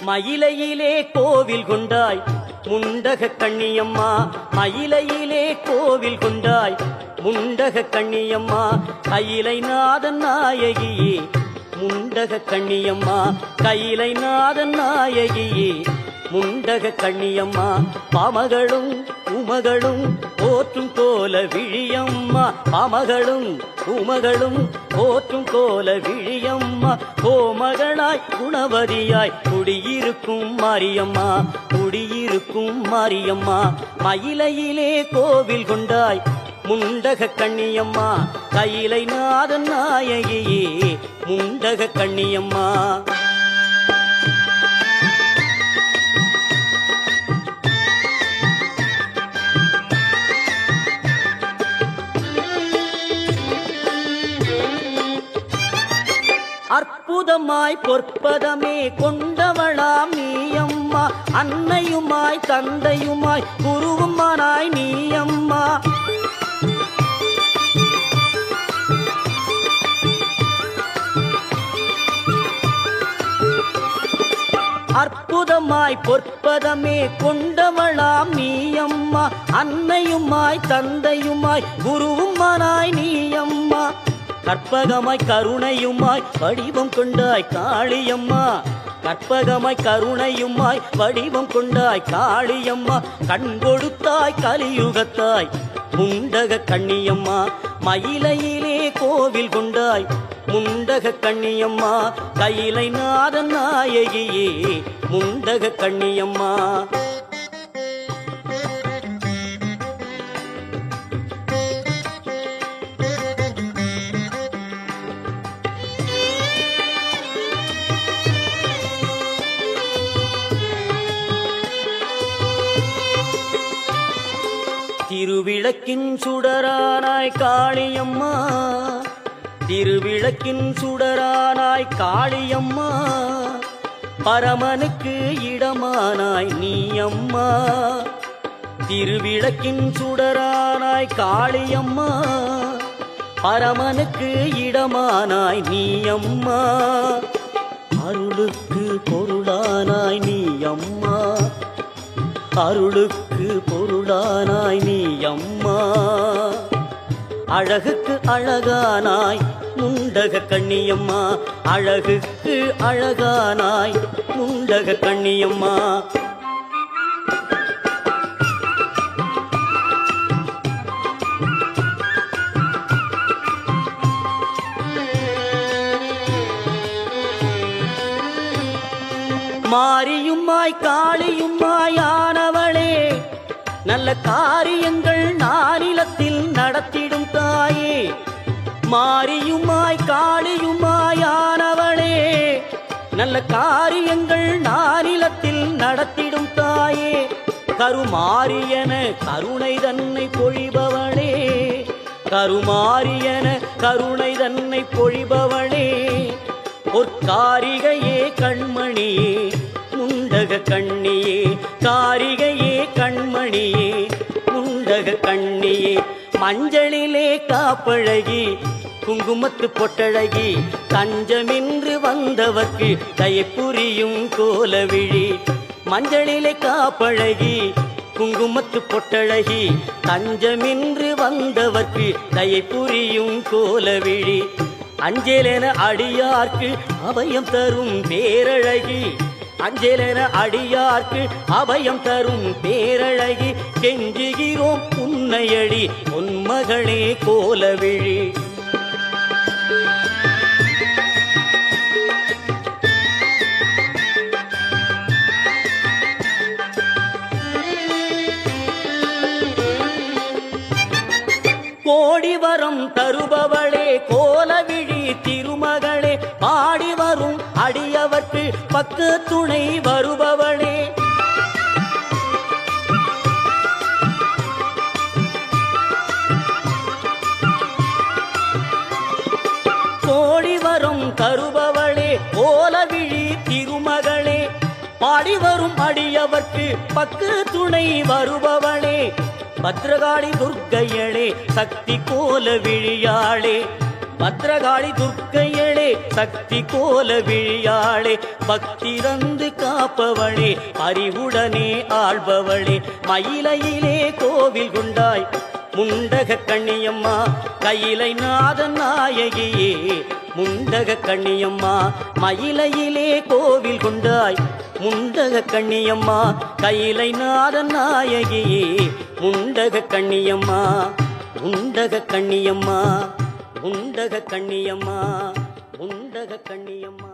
மயிலையிலே கோவில் கொண்டாய் முண்டக கண்ணியம்மா, மயிலையிலே கோவில் கொண்டாய் முண்டக கண்ணியம்மா, கையிலை நாதன் நாயகியே முண்டக கண்ணியம்மா, கையிலை நாதன் நாயகியே முண்டக கண்ணியம்மா, பாமகளும் உமகளும் போற்றும் கோல விழியம்மா, பாமகளும் உமகளும் போற்றும் கோல விழியம்மா, கோமகளாய் குணவதியாய் குடியிருக்கும் மாரியம்மா, குடியிருக்கும் மாரியம்மா, மயிலையிலே கோவில் கொண்டாய் முண்டக கண்ணியம்மா, கையிலை நாதன் நாயகியே முண்டக கண்ணியம்மா. அற்புதமாய் பொற்பதமே கொண்டவளாம் நீயம்மா, அன்னையுமாய் தந்தையுமாய் குருவுமானாய் நீயம்மா, அற்புதமாய் பொற்பதமே கொண்டவளாம் நீயம்மா, அன்னையுமாய் தந்தையுமாய் குருவுமானாய் நீயம்மா, கற்பகமாய் கருணையுமாய் வடிவம் கொண்டாய் காளியம்மா, கற்பகமாய் கருணையுமாய் வடிவம் கொண்டாய் காளியம்மா, கண் கொடுத்தாய் கலியுகத்தாய் முண்டக கண்ணியம்மா, மயிலையிலே கோவில் கொண்டாய் முண்டக கண்ணியம்மா, கையிலை நாதன் நாயகியே முண்டக கண்ணியம்மா. திருவிளக்கின் சுடரானாய் காளியம்மா, திருவிளக்கின் சுடரானாய் காளியம்மா, பரமனுக்கு இடமானாய் நீயம்மா, திருவிளக்கின் சுடரானாய் காளியம்மா, பரமனுக்கு இடமானாய் நீயம்மா, அருளுக்கு பொருளானாய் நீயம்மா, அருளுக்கு பொருளானாய் நீயம்மா, அழகுக்கு அழகானாய் முண்டக கண்ணியம்மா, அழகுக்கு அழகானாய் முண்டக கண்ணியம்மா. மாரியுமாய் காளியுமாய் ஆனவளே, நல்ல காரியங்கள் நானிலத்தில் நடத்திடும் தாயே, மாரியுமாய் காளியுமாய் ஆனவளே, நல்ல காரியங்கள் நானிலத்தில் நடத்திடும் தாயே, கருமாரியன கருணை தன்னை பொழிபவளே, கருமாரியன கருணை தன்னை பொழிபவளே, பொற்காரிகையே கண்மணியே முண்டக கண்ணியே, காரிகையே கண்மணியே முண்டக கண்ணியே, மஞ்சளிலே காப்பழகி குங்குமத்து பொட்டழகி, தஞ்சமின்று வந்தவர்க்கு தயப்புரியும் கோலவிழி, மஞ்சளிலே காப்பழகி குங்குமத்து பொட்டழகி, தஞ்சமின்று வந்தவர்க்கு தயப்புரியும் கோலவிழி, அஞ்சலென அடியார்க்கு அபயம் தரும் பேரழகி, அஞ்சலென அடியார்க்கு அபயம் தரும் பேரழகி, கெஞ்சுகிறோம் உன்னையடி பொன்மகளே கோலவிழி. கோடி வரம் தருபவளே கோலவிழி திருமகளே, பாடி வரும் அடியவர்க்கு பக்க துணை வருபவளே, அடியவர்க்கு பக்கு துணை வருபவளே பத்ரகாளி துர்க்கையளே சக்தி கோல விழியாளே பத்ரகாளி துர்க்கையளே சக்தி கோல விழியாளே பக்தி தந்து காப்பவளே அறிவுடனே ஆள்பவளே மயிலையிலே கோவில் கொண்டாய் முண்டக கண்ணியம்மா கையிலை நாதன் நாயகியே முண்டக கண்ணியம்மா மயிலையிலே கோவில் கொண்டாய் முண்டக கண்ணியம்மா கையிலை நாதன் நாயகியே முண்டக கண்ணியம்மா முண்டக கண்ணியம்மா முண்டக கண்ணியம்மா முண்டக கண்ணியம்மா